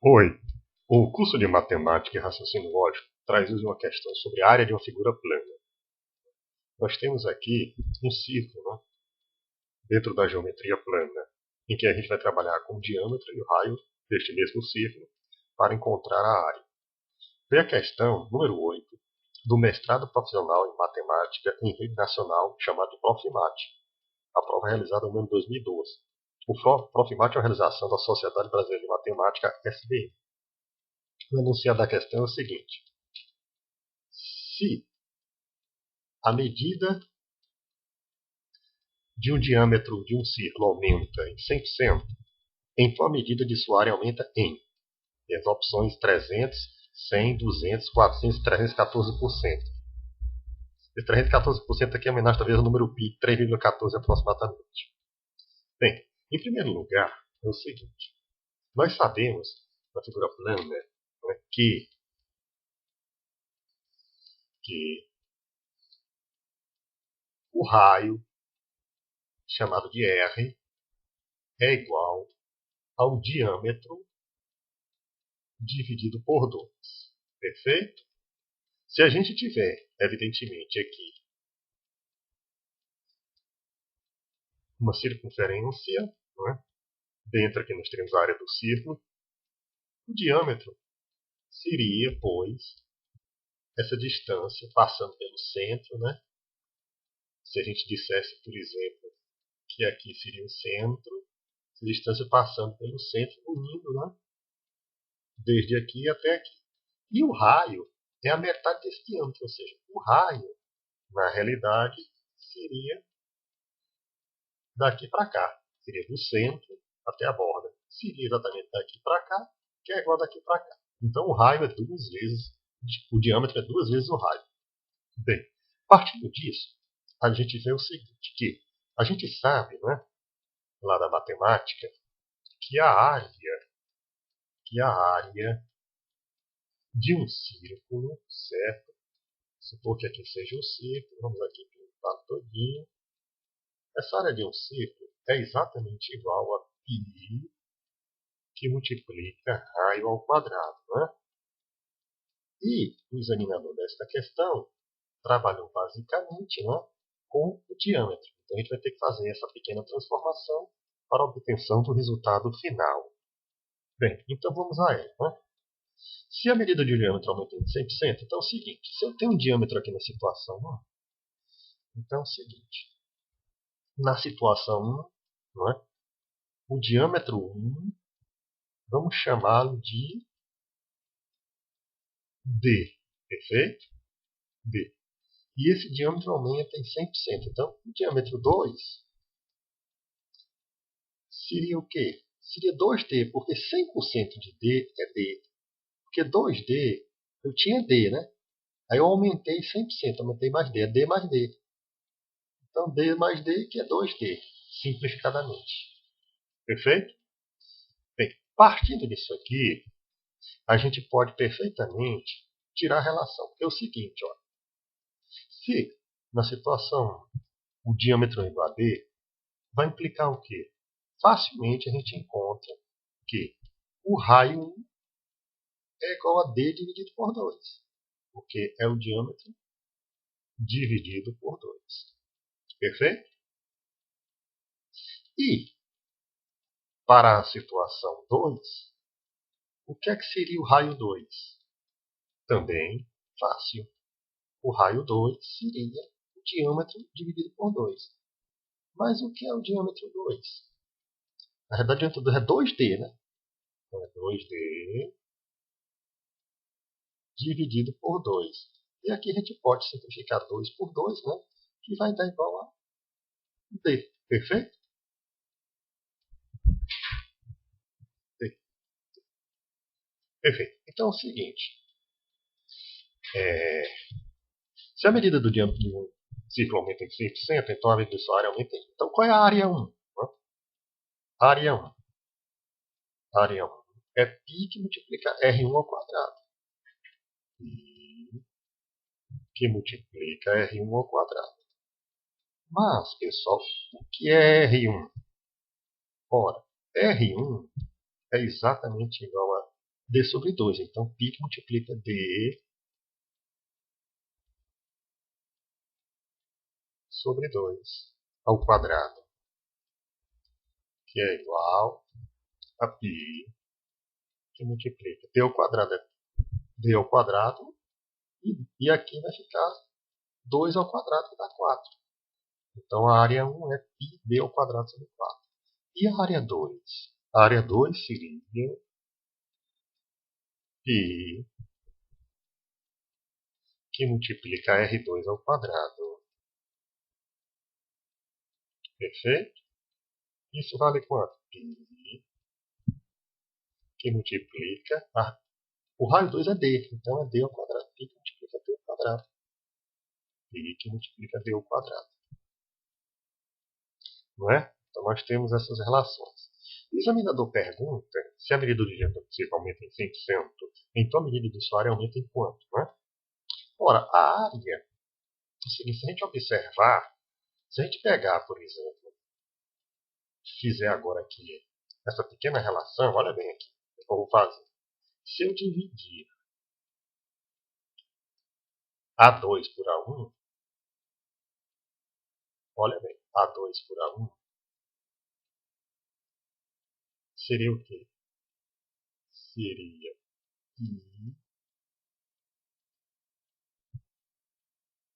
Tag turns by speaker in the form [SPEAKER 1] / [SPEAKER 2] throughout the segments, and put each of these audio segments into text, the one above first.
[SPEAKER 1] Oi, o curso de Matemática e Raciocínio Lógico traz hoje uma questão sobre a área de uma figura plana. Nós temos aqui um círculo, né, dentro da geometria plana, em que a gente vai trabalhar com o diâmetro e o raio deste mesmo círculo para encontrar a área. Vem a questão número 8 do mestrado profissional em Matemática em rede nacional chamado de Profimate. A prova é realizada no ano 2012. O Profimate é uma realização da Sociedade Brasileira de Matemática, SBM. O enunciado da questão é o seguinte: se a medida de um diâmetro de um círculo aumenta em 100%, então a medida de sua área aumenta em. E as opções 300, 100, 200, 400, 314%. Esse 314% aqui é homenagem talvez ao número π, 3,14 aproximadamente. Bem, em primeiro lugar, é o seguinte: nós sabemos, na figura plana, né, que o raio, chamado de R, é igual ao diâmetro dividido por 2. Perfeito? Se a gente tiver, evidentemente, aqui uma circunferência, né? Dentro aqui nós teremos a área do círculo, o diâmetro seria, pois, essa distância passando pelo centro, né? Se a gente dissesse, por exemplo, que aqui seria o centro, essa distância passando pelo centro, unindo, né? Desde aqui até aqui. E o raio é a metade desse diâmetro, ou seja, o raio, na realidade, seria daqui para cá. Seria do centro até a borda. Seria exatamente daqui para cá, que é igual daqui para cá. Então o raio é duas vezes, o diâmetro é duas vezes o raio. Bem, partindo disso, a gente vê o seguinte, que a gente sabe, né, lá da matemática, que a área de um círculo, certo? Supor que aqui seja um círculo, vamos aqui pintar todinho. Essa área de um círculo é exatamente igual a π que multiplica raio ao quadrado, né? E o examinador desta questão trabalhou basicamente, né, com o diâmetro. Então a gente vai ter que fazer essa pequena transformação para a obtenção do resultado final. Bem, então vamos a ela. Né? Se a medida de diâmetro aumenta em 100%, então é o seguinte: se eu tenho um diâmetro aqui na situação 1, então é o seguinte: na situação 1, não é? O diâmetro 1, vamos chamá-lo de D, perfeito? D. E esse diâmetro aumenta em 100%. Então, o diâmetro 2 seria o quê? Seria 2D, porque 100% de D é D. Porque 2D, eu tinha D, né? Aí eu aumentei 100%, aumentei mais D, é D mais D. Então, D mais D, que é 2D, simplificadamente. Perfeito? Bem, partindo disso aqui, a gente pode perfeitamente tirar a relação. É o seguinte, ó. Se na situação o diâmetro é igual a D, vai implicar o quê? Facilmente a gente encontra que o raio 1 é igual a D dividido por 2, porque é o diâmetro dividido por 2. Perfeito? E, para a situação 2, o que é que seria o raio 2? Também fácil. O raio 2 seria o diâmetro dividido por 2. Mas o que é o diâmetro 2? Na verdade, o diâmetro 2 é 2D, né? Então é 2D dividido por 2. E aqui a gente pode simplificar 2 por 2, né? Que vai dar igual a D. Perfeito? D. Perfeito. Então é o seguinte. Se a medida do diâmetro de um círculo aumenta em 100%, então a medida de sua área aumenta em. Então qual é a área 1? Área 1. Área 1 é π que multiplica R1 ao quadrado. Π que multiplica R1 ao quadrado. Mas, pessoal, o que é R1? Ora, R1 é exatamente igual a D sobre 2. Então, π que multiplica D sobre 2 ao quadrado, que é igual a π que multiplica D ao quadrado é D ao quadrado, e aqui vai ficar 2 ao quadrado, que dá 4. Então, a área 1 é π D ao quadrado sobre 4. E a área 2? A área 2 seria π que multiplica R2 ao quadrado. Perfeito? Isso vale quanto? π que multiplica... o raio 2 é D, então é D ao quadrado. π que multiplica D ao quadrado. π que multiplica D ao quadrado. Não é? Então nós temos essas relações. O examinador pergunta se a medida do diâmetro do círculo aumenta em 100%, então a medida de sua área aumenta em quanto? Não é? Ora, a área, é o seguinte, se a gente observar, se a gente pegar, por exemplo, fizer agora aqui essa pequena relação, olha bem aqui, o que eu vou fazer. Se eu dividir A2 por A1, olha bem, A2 por A1, seria o quê? Seria I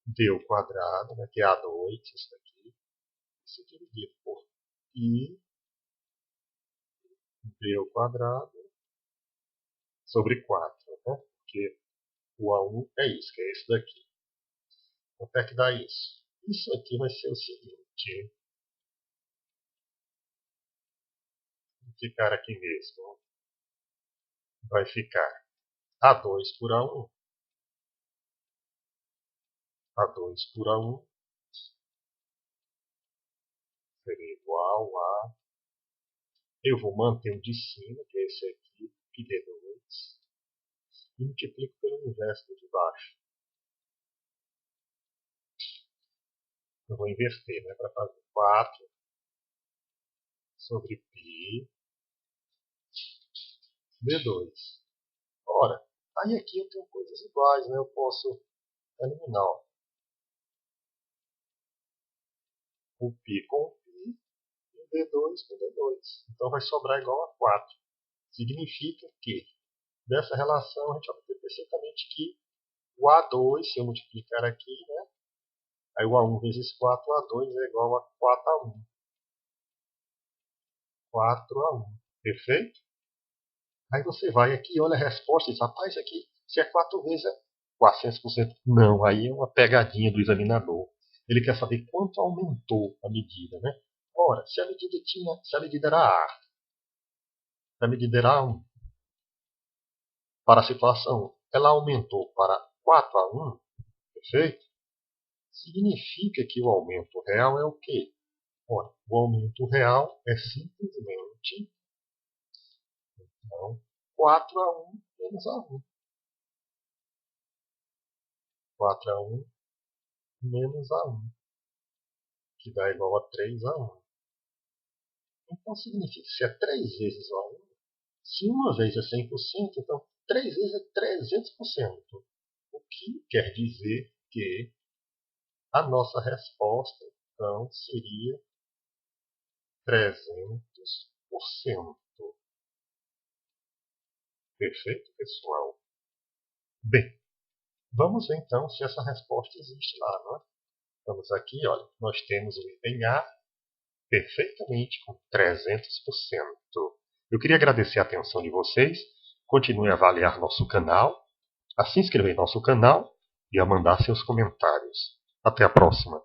[SPEAKER 1] D ao quadrado, né, que é A2, isso daqui, isso dividido por I D ao quadrado sobre 4, né? Porque o A1 é isso, que é esse daqui. Quanto é que dá isso? Isso aqui vai ser o seguinte, vai ficar aqui mesmo, vai ficar A2 por A1, A2 por A1 seria igual a... Eu vou manter o de cima, que é esse aqui, πd2, e multiplico pelo inverso do de baixo. Eu vou inverter, né, para fazer 4 sobre π d2. Ora, aí aqui eu tenho coisas iguais, né? Eu posso eliminar o π com o π e o d2 com d2. Então vai sobrar igual a 4. Significa que dessa relação a gente vai ter perfeitamente que o A2, se eu multiplicar aqui, né? Aí o A1 vezes 4, o A2 é igual a 4A1. 4A1. Perfeito? Aí você vai aqui, olha a resposta e diz, rapaz, isso aqui, se é 4 vezes é 400%. Não, aí é uma pegadinha do examinador. Ele quer saber quanto aumentou a medida, né? Ora, se a medida era A, se a medida era A1, para a situação, ela aumentou para 4A1, perfeito? Significa que o aumento real é o quê? Ora, o aumento real é simplesmente, então, 4A1 menos A1. 4A1 menos A1, que dá igual a 3A1. Então significa que se é 3 vezes o A1, se uma vez é 100%, então 3 vezes é 300%. O que quer dizer que a nossa resposta, então, seria 300%. Perfeito, pessoal? Bem, vamos ver então se essa resposta existe lá, não é? Vamos aqui, olha, nós temos o item A perfeitamente com 300%. Eu queria agradecer a atenção de vocês. Continue a avaliar nosso canal, a se inscrever em nosso canal e a mandar seus comentários. Até a próxima!